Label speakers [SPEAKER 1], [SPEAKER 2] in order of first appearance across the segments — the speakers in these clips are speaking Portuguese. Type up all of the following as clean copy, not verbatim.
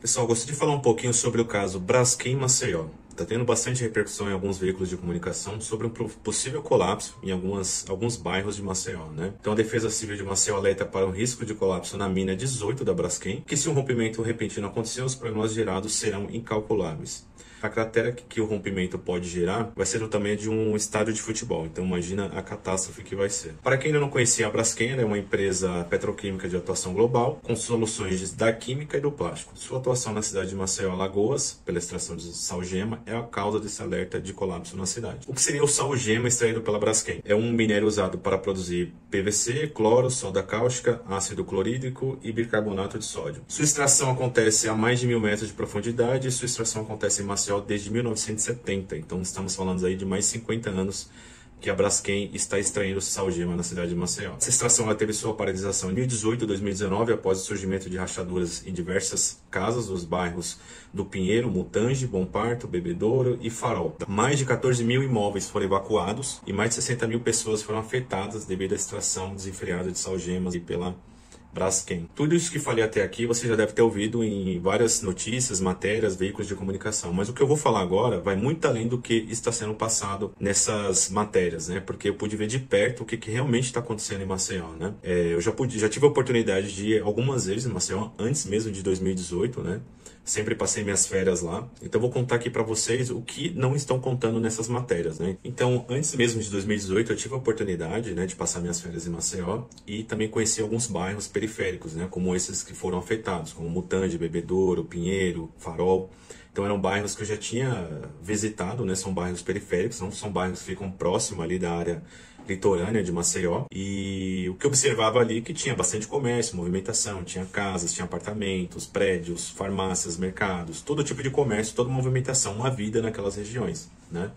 [SPEAKER 1] Pessoal, gostaria de falar um pouquinho sobre o caso Braskem Maceió. Está tendo bastante repercussão em alguns veículos de comunicação sobre um possível colapso em alguns bairros de Maceió, né? Então a Defesa Civil de Maceió alerta para um risco de colapso na mina 18 da Braskem, que se um rompimento repentino acontecer, os problemas gerados serão incalculáveis. A cratera que o rompimento pode gerar vai ser do tamanho de um estádio de futebol, então imagina a catástrofe que vai ser. Para quem ainda não conhecia, a Braskem é uma empresa petroquímica de atuação global, com soluções da química e do plástico. Sua atuação na cidade de Maceió, Alagoas, pela extração de sal-gema, é a causa desse alerta de colapso na cidade. O que seria o sal-gema extraído pela Braskem? É um minério usado para produzir PVC, cloro, soda cáustica, ácido clorídrico e bicarbonato de sódio. Sua extração acontece a mais de 1.000 metros de profundidade e sua extração acontece em Maceió desde 1970, então estamos falando aí de mais 50 anos que a Braskem está extraindo sal-gema na cidade de Maceió. Essa extração ela teve sua paralisação em 2018 e 2019 após o surgimento de rachaduras em diversas casas dos bairros do Pinheiro, Mutange, Bom Parto, Bebedouro e Farol. Mais de 14 mil imóveis foram evacuados e mais de 60 mil pessoas foram afetadas devido à extração desenfreada de sal-gemas e pela Braskem. Tudo isso que falei até aqui você já deve ter ouvido em várias notícias, matérias, veículos de comunicação. Mas o que eu vou falar agora vai muito além do que está sendo passado nessas matérias, né? Porque eu pude ver de perto o que realmente está acontecendo em Maceió, né? Eu já tive a oportunidade de ir algumas vezes em Maceió, antes mesmo de 2018, né? Sempre passei minhas férias lá. Então vou contar aqui para vocês o que não estão contando nessas matérias, né? Então, antes mesmo de 2018, eu tive a oportunidade, né, de passar minhas férias em Maceió e também conheci alguns bairros periféricos, né, como esses que foram afetados, como Mutange, Bebedouro, Pinheiro, Farol. Então eram bairros que eu já tinha visitado, né? São bairros periféricos, não são bairros que ficam próximo ali da área litorânea de Maceió. E o que eu observava ali é que tinha bastante comércio, movimentação, tinha casas, tinha apartamentos, prédios, farmácias, mercados, todo tipo de comércio, toda movimentação, uma vida naquelas regiões, né?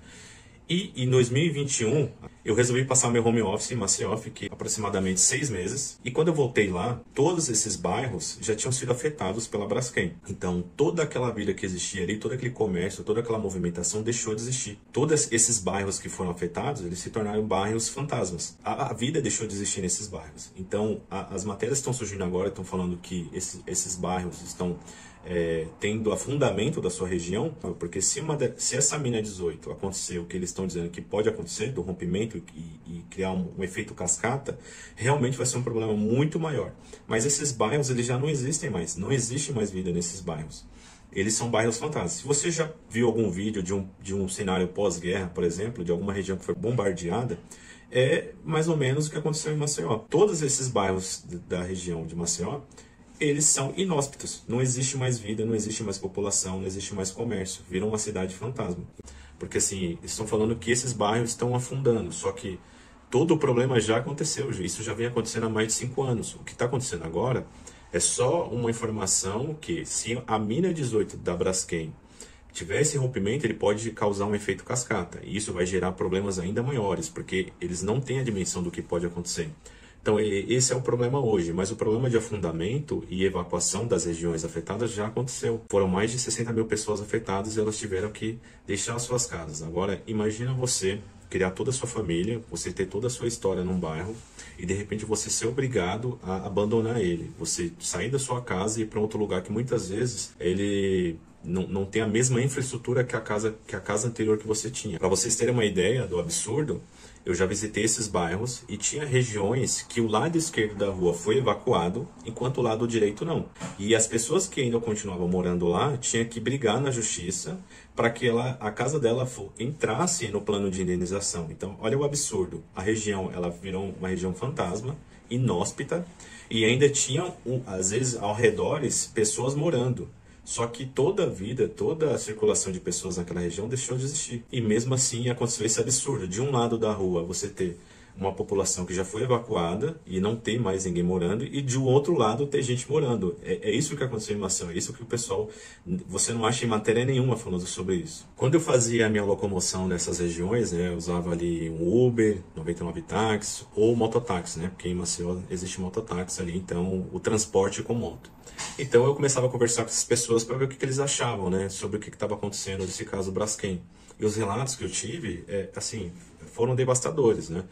[SPEAKER 1] E em 2021, eu resolvi passar meu home office em Maceió, fiquei aproximadamente 6 meses. E quando eu voltei lá, todos esses bairros já tinham sido afetados pela Braskem. Então, toda aquela vida que existia ali, todo aquele comércio, toda aquela movimentação deixou de existir. Todos esses bairros que foram afetados, eles se tornaram bairros fantasmas. A vida deixou de existir nesses bairros. Então, as matérias estão surgindo agora, estão falando que esses bairros estão tendo afundamento da sua região, porque se essa mina 18 acontecer o que eles estão dizendo que pode acontecer, do rompimento e criar um efeito cascata, realmente vai ser um problema muito maior. Mas esses bairros eles já não existem mais, não existe mais vida nesses bairros. Eles são bairros fantasmas. Se você já viu algum vídeo de um cenário pós-guerra, por exemplo, de alguma região que foi bombardeada, é mais ou menos o que aconteceu em Maceió. Todos esses bairros da região de Maceió, eles são inóspitos. Não existe mais vida, não existe mais população, não existe mais comércio. Viram uma cidade fantasma. Porque assim, estão falando que esses bairros estão afundando. Só que todo o problema já aconteceu. Isso já vem acontecendo há mais de 5 anos. O que está acontecendo agora é só uma informação que se a mina 18 da Braskem tiver esse rompimento, ele pode causar um efeito cascata. E isso vai gerar problemas ainda maiores, porque eles não têm a dimensão do que pode acontecer. Então, esse é o problema hoje, mas o problema de afundamento e evacuação das regiões afetadas já aconteceu. Foram mais de 60 mil pessoas afetadas e elas tiveram que deixar suas casas. Agora, imagina você criar toda a sua família, você ter toda a sua história num bairro e de repente você ser obrigado a abandonar ele. Você sair da sua casa e ir para outro lugar que muitas vezes ele não tem a mesma infraestrutura que a casa anterior que você tinha. Para vocês terem uma ideia do absurdo, eu já visitei esses bairros e tinha regiões que o lado esquerdo da rua foi evacuado, enquanto o lado direito não. E as pessoas que ainda continuavam morando lá tinham que brigar na justiça para que a casa dela entrasse no plano de indenização. Então, olha o absurdo. A região ela virou uma região fantasma, inóspita, e ainda tinha, às vezes, ao redores, pessoas morando. Só que toda a vida, toda a circulação de pessoas naquela região deixou de existir. E mesmo assim aconteceu esse absurdo. De um lado da rua você ter uma população que já foi evacuada e não tem mais ninguém morando, e de um outro lado ter gente morando. É isso que aconteceu em Maceió, é isso que o pessoal, você não acha em matéria nenhuma falando sobre isso. Quando eu fazia a minha locomoção nessas regiões, né, eu usava ali um Uber, 99 táxi ou mototáxi, né, porque em Maceió existe mototáxi ali, então o transporte com moto. Então eu começava a conversar com essas pessoas para ver o que eles achavam, né, sobre o que estava acontecendo nesse caso Braskem. E os relatos que eu tive, assim, foram devastadores, né?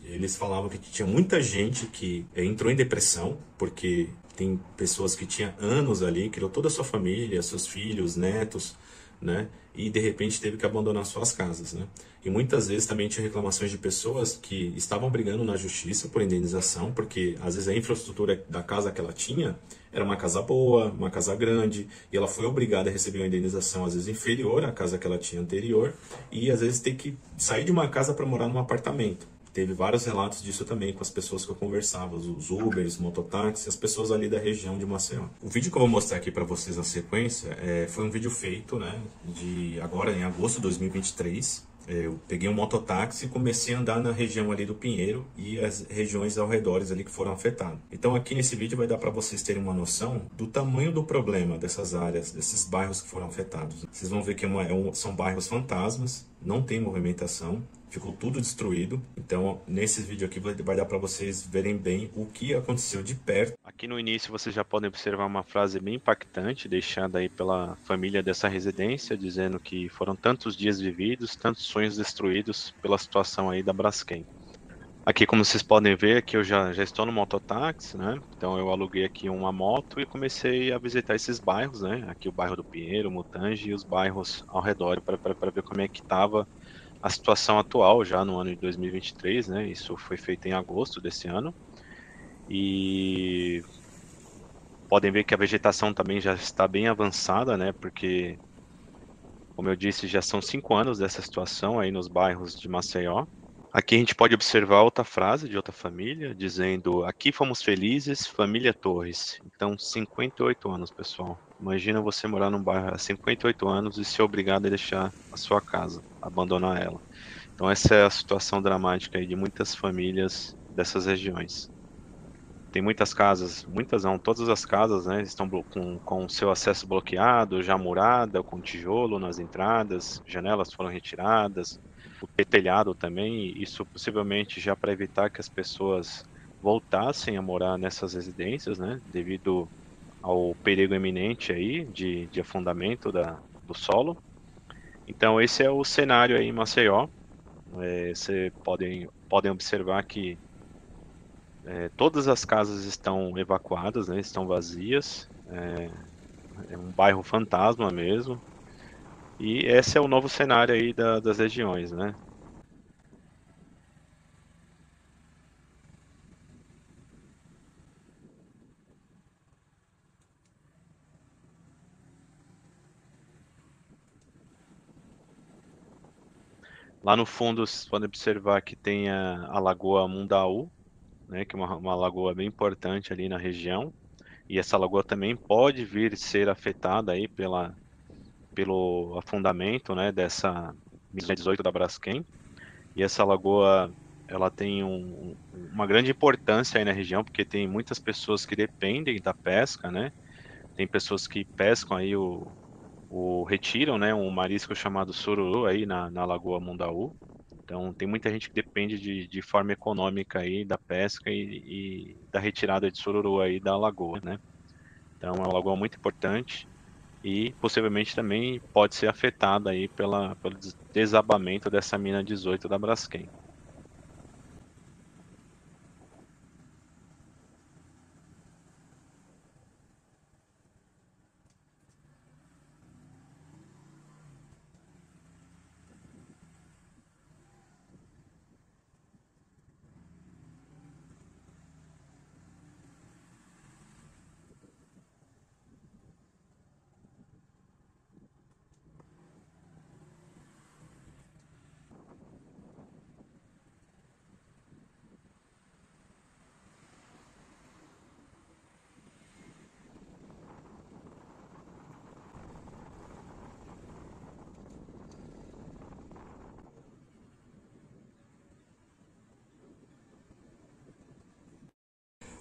[SPEAKER 1] Eles falavam que tinha muita gente que entrou em depressão porque tem pessoas que tinham anos ali, criou toda a sua família, seus filhos, netos, né? E de repente teve que abandonar suas casas, né? E muitas vezes também tinha reclamações de pessoas que estavam brigando na justiça por indenização, porque às vezes a infraestrutura da casa que ela tinha era uma casa boa, uma casa grande, e ela foi obrigada a receber uma indenização às vezes inferior à casa que ela tinha anterior, e às vezes ter que sair de uma casa para morar num apartamento. Teve vários relatos disso também com as pessoas que eu conversava, os Ubers, mototáxis, as pessoas ali da região de Maceió. O vídeo que eu vou mostrar aqui para vocês na sequência foi um vídeo feito, né, de agora em agosto de 2023. Eu peguei um mototáxi e comecei a andar na região ali do Pinheiro e as regiões ao redor ali que foram afetadas. Então aqui nesse vídeo vai dar para vocês terem uma noção do tamanho do problema dessas áreas, desses bairros que foram afetados. Vocês vão ver que são bairros fantasmas, não tem movimentação, ficou tudo destruído. Então nesse vídeo aqui vai dar para vocês verem bem o que aconteceu de perto. Aqui no início vocês já podem observar uma frase bem impactante deixada aí pela família dessa residência, dizendo que foram tantos dias vividos, tantos sonhos destruídos pela situação aí da Braskem. Aqui, como vocês podem ver, aqui eu já estou no mototáxi, né? Então eu aluguei aqui uma moto e comecei a visitar esses bairros, né? Aqui o bairro do Pinheiro, Mutange e os bairros ao redor para ver como é que estava a situação atual já no ano de 2023, né? Isso foi feito em agosto desse ano. E podem ver que a vegetação também já está bem avançada, né? Porque, como eu disse, já são 5 anos dessa situação aí nos bairros de Maceió. Aqui a gente pode observar outra frase de outra família, dizendo: aqui fomos felizes, família Torres. Então, 58 anos, pessoal. Imagina você morar num bairro há 58 anos e ser obrigado a deixar a sua casa, abandonar ela. Então, essa é a situação dramática aí de muitas famílias dessas regiões. Tem muitas casas, muitas não, todas as casas, né, estão com seu acesso bloqueado, já murada, com tijolo nas entradas, janelas foram retiradas, o telhado também, isso possivelmente já para evitar que as pessoas voltassem a morar nessas residências, né, devido ao perigo iminente aí de afundamento do solo. Então esse é o cenário aí em Maceió. Vocês podem observar que todas as casas estão evacuadas, né, estão vazias, é um bairro fantasma mesmo. E esse é o novo cenário aí das regiões, né? Lá no fundo, vocês podem observar que tem a Lagoa Mundaú, né, que é uma lagoa bem importante ali na região. E essa lagoa também pode vir ser afetada aí pelo afundamento, né, dessa mina 18 da Braskem. E essa lagoa, ela tem uma grande importância aí na região, porque tem muitas pessoas que dependem da pesca, né? Tem pessoas que pescam aí retiram, né, um marisco chamado sururu aí na Lagoa Mundaú. Então tem muita gente que depende de forma econômica aí da pesca e da retirada de sururu aí da lagoa, né? Então é uma lagoa muito importante e possivelmente também pode ser afetada aí pelo desabamento dessa mina 18 da Braskem.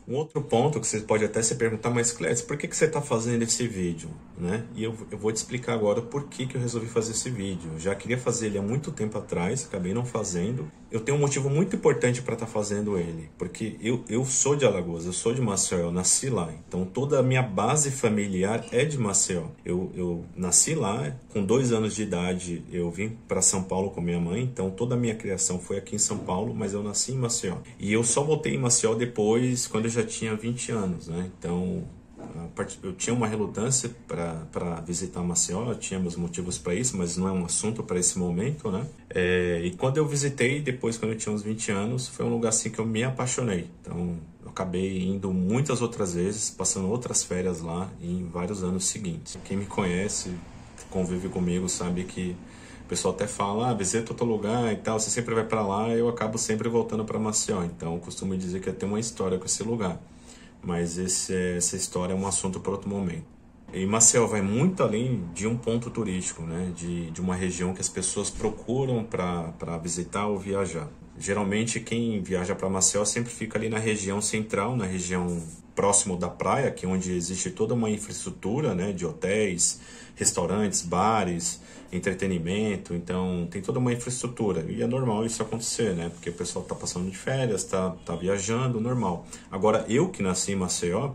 [SPEAKER 1] Um outro ponto que você pode até se perguntar, mas Clétis, por que você está fazendo esse vídeo? Né? E eu vou te explicar agora por que eu resolvi fazer esse vídeo. Eu já queria fazer ele há muito tempo atrás, acabei não fazendo. Eu tenho um motivo muito importante para estar fazendo ele, porque eu sou de Alagoas, eu sou de Maceió, eu nasci lá. Então toda a minha base familiar é de Maceió. Eu nasci lá, com 2 anos de idade eu vim para São Paulo com minha mãe, então toda a minha criação foi aqui em São Paulo, mas eu nasci em Maceió. E eu só voltei em Maceió depois, quando eu já já tinha 20 anos, né? Então, eu tinha uma relutância para visitar Maceió, eu tinha meus motivos para isso, mas não é um assunto para esse momento, né? E quando eu visitei, depois, quando eu tinha uns 20 anos, foi um lugar assim que eu me apaixonei. Então, eu acabei indo muitas outras vezes, passando outras férias lá em vários anos seguintes. Quem me conhece, convive comigo, sabe que o pessoal até fala, visita outro lugar e tal, você sempre vai para lá, eu acabo sempre voltando para Maceió. Então, eu costumo dizer que eu tenho uma história com esse lugar. Mas essa história é um assunto para outro momento. E Maceió vai muito além de um ponto turístico, né? De uma região que as pessoas procuram para visitar ou viajar. Geralmente quem viaja para Maceió sempre fica ali na região central, na região próximo da praia, que é onde existe toda uma infraestrutura, né? De hotéis, restaurantes, bares, entretenimento, então tem toda uma infraestrutura e é normal isso acontecer, né? Porque o pessoal está passando de férias, tá viajando, normal. Agora, eu que nasci em Maceió,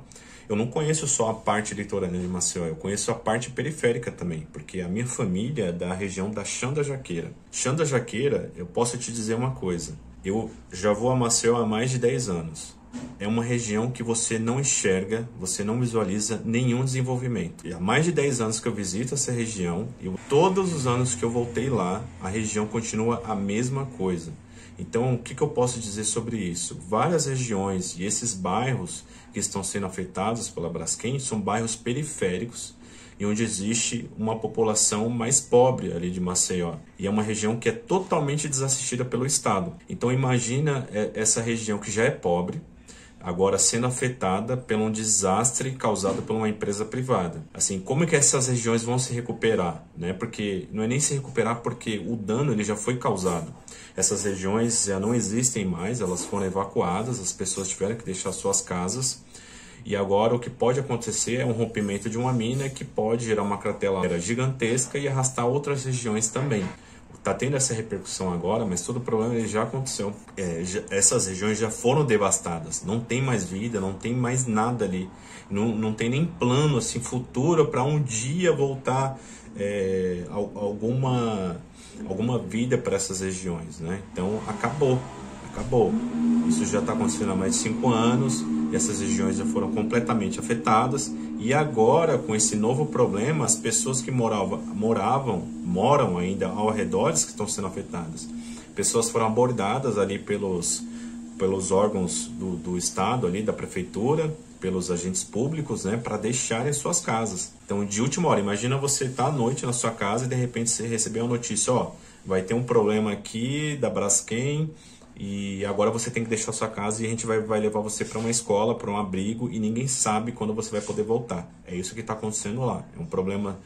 [SPEAKER 1] eu não conheço só a parte litorânea de Maceió, eu conheço a parte periférica também, porque a minha família é da região da Chã da Jaqueira. Chã da Jaqueira, eu posso te dizer uma coisa, eu já vou a Maceió há mais de 10 anos. É uma região que você não enxerga, você não visualiza nenhum desenvolvimento. E há mais de 10 anos que eu visito essa região, e todos os anos que eu voltei lá, a região continua a mesma coisa. Então, o que eu posso dizer sobre isso? Várias regiões e esses bairros que estão sendo afetados pela Braskem são bairros periféricos e onde existe uma população mais pobre ali de Maceió. E é uma região que é totalmente desassistida pelo Estado. Então, imagina essa região que já é pobre, agora sendo afetada por um desastre causado por uma empresa privada. Assim, como é que essas regiões vão se recuperar, né? Porque não é nem se recuperar porque o dano ele já foi causado. Essas regiões já não existem mais, elas foram evacuadas, as pessoas tiveram que deixar suas casas. E agora o que pode acontecer é um rompimento de uma mina que pode gerar uma cratera gigantesca e arrastar outras regiões também. Está tendo essa repercussão agora, mas todo o problema ele já aconteceu. Essas regiões já foram devastadas, não tem mais vida, não tem mais nada ali. Não tem nem plano assim, futuro para um dia voltar alguma vida para essas regiões, né? Então acabou. Isso já está acontecendo há mais de 5 anos, e essas regiões já foram completamente afetadas, e agora com esse novo problema, as pessoas que moram ainda ao redor que estão sendo afetadas. Pessoas foram abordadas ali pelos órgãos do Estado, ali, da Prefeitura, pelos agentes públicos, né, para deixarem suas casas. Então, de última hora, imagina você estar à noite na sua casa e de repente você receber uma notícia, vai ter um problema aqui da Braskem, e agora você tem que deixar sua casa e a gente vai levar você para uma escola, para um abrigo, e ninguém sabe quando você vai poder voltar. É isso que está acontecendo lá. É um problema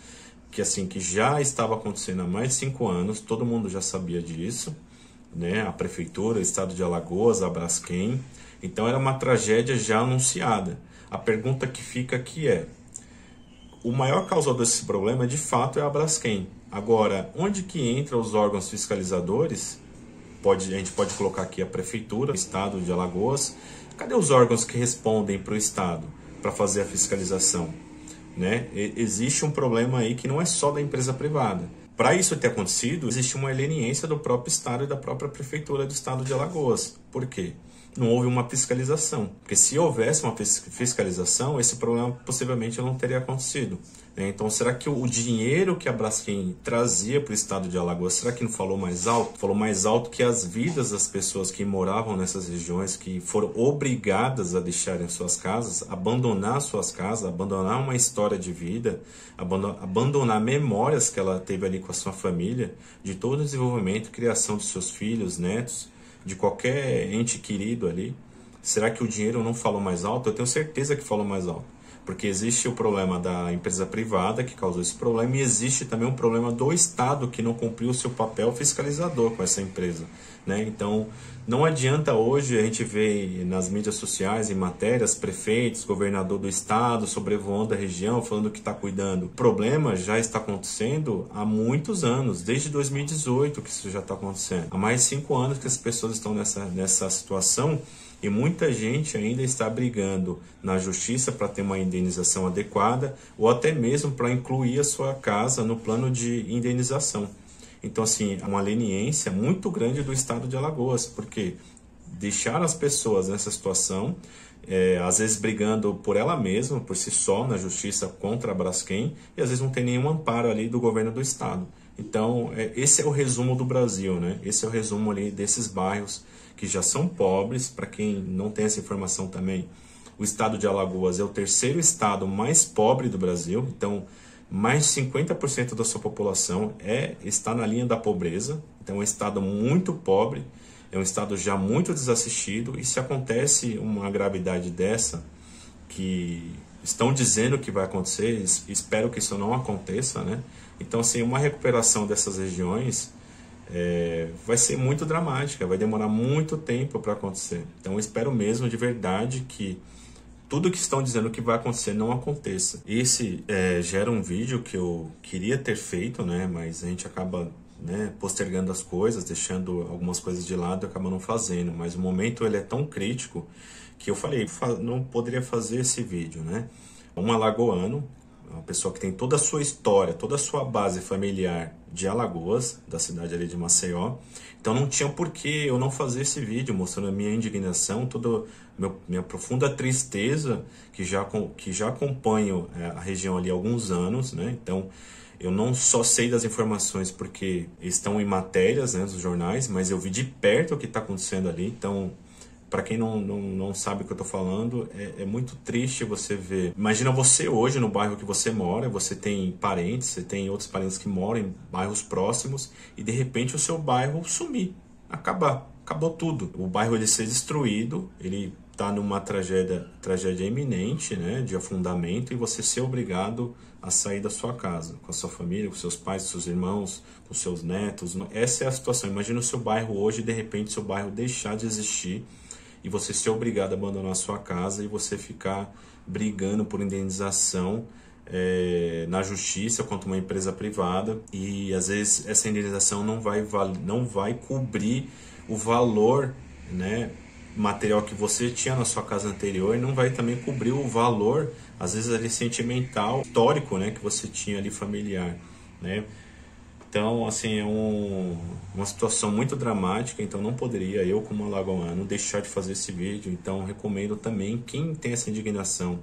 [SPEAKER 1] que já estava acontecendo há mais de 5 anos, todo mundo já sabia disso, né? A Prefeitura, o Estado de Alagoas, a Braskem. Então era uma tragédia já anunciada. A pergunta que fica aqui é, o maior causador desse problema, de fato, é a Braskem. Agora, onde que entram os órgãos fiscalizadores? A gente pode colocar aqui a Prefeitura, o Estado de Alagoas. Cadê os órgãos que respondem para o Estado para fazer a fiscalização? Né? Existe um problema aí que não é só da empresa privada. Para isso ter acontecido, existe uma leniência do próprio Estado e da própria Prefeitura do Estado de Alagoas. Por quê? Não houve uma fiscalização. Porque se houvesse uma fiscalização, esse problema possivelmente não teria acontecido. Então, será que o dinheiro que a Braskem trazia para o Estado de Alagoas, será que não falou mais alto? Falou mais alto que as vidas das pessoas que moravam nessas regiões, que foram obrigadas a deixarem suas casas, abandonar suas casas, abandonar uma história de vida, abandonar memórias que ela teve ali com a sua família, de todo o desenvolvimento, criação de seus filhos, netos, de qualquer ente querido ali. Será que o dinheiro não falou mais alto? Eu tenho certeza que falou mais alto. Porque existe o problema da empresa privada que causou esse problema, e existe também um problema do Estado que não cumpriu o seu papel fiscalizador com essa empresa, né? Então, não adianta hoje a gente ver nas mídias sociais, em matérias, prefeitos, governador do Estado sobrevoando a região, falando que está cuidando. O problema já está acontecendo há muitos anos, desde 2018 que isso já está acontecendo. Há mais de 5 anos que as pessoas estão nessa situação. E muita gente ainda está brigando na justiça para ter uma indenização adequada ou até mesmo para incluir a sua casa no plano de indenização. Então, assim, é uma leniência muito grande do Estado de Alagoas, porque deixar as pessoas nessa situação às vezes brigando por ela mesma, por si só, na justiça contra a Braskem, e às vezes não tem nenhum amparo ali do governo do estado. Então, esse é o resumo do Brasil, né? Esse é o resumo ali desses bairros que já são pobres. Para quem não tem essa informação também, o estado de Alagoas é o terceiro estado mais pobre do Brasil. Então, mais de 50% da sua população está na linha da pobreza. Então, é um estado muito pobre, é um estado já muito desassistido. E se acontece uma gravidade dessa, que estão dizendo que vai acontecer, espero que isso não aconteça, né? Então, assim, uma recuperação dessas regiões vai ser muito dramática, vai demorar muito tempo para acontecer. Então, eu espero mesmo, de verdade, que tudo que estão dizendo que vai acontecer não aconteça. Esse gera um vídeo que eu queria ter feito, né? Mas a gente acaba, né, postergando as coisas, deixando algumas coisas de lado e acaba não fazendo. Mas o momento ele é tão crítico que eu falei, não poderia fazer esse vídeo, né? Um alagoano, uma pessoa que tem toda a sua história, toda a sua base familiar de Alagoas, da cidade ali de Maceió. Então não tinha por que eu não fazer esse vídeo, mostrando a minha indignação, toda minha profunda tristeza, que já acompanho a região ali há alguns anos, né? Então eu não só sei das informações porque estão em matérias, né, dos jornais, mas eu vi de perto o que está acontecendo ali. Então, para quem não sabe o que eu estou falando, é muito triste você ver. Imagina você hoje no bairro que você mora, você tem parentes, você tem outros parentes que moram em bairros próximos, e de repente o seu bairro sumir, acabou tudo. O bairro ele ser destruído, ele está numa tragédia iminente, né, de afundamento, e você ser obrigado a sair da sua casa, com a sua família, com seus pais, com seus irmãos, com seus netos. Essa é a situação. Imagina o seu bairro hoje, de repente seu bairro deixar de existir, e você ser obrigado a abandonar a sua casa e você ficar brigando por indenização na justiça contra uma empresa privada, e às vezes essa indenização não vai cobrir o valor, né, material que você tinha na sua casa anterior, e não vai também cobrir o valor, às vezes ali sentimental, histórico, né, que você tinha ali familiar, né? Então, assim, é uma situação muito dramática. Então não poderia eu, como alagoano, deixar de fazer esse vídeo. Então recomendo também, quem tem essa indignação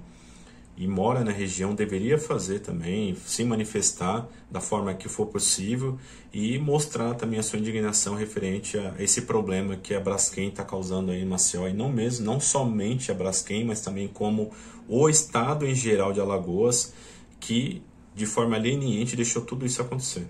[SPEAKER 1] e mora na região, deveria fazer também, se manifestar da forma que for possível e mostrar também a sua indignação referente a esse problema que a Braskem está causando aí em Maceió, e não somente a Braskem, mas também como o estado em geral de Alagoas, que de forma leniente deixou tudo isso acontecer.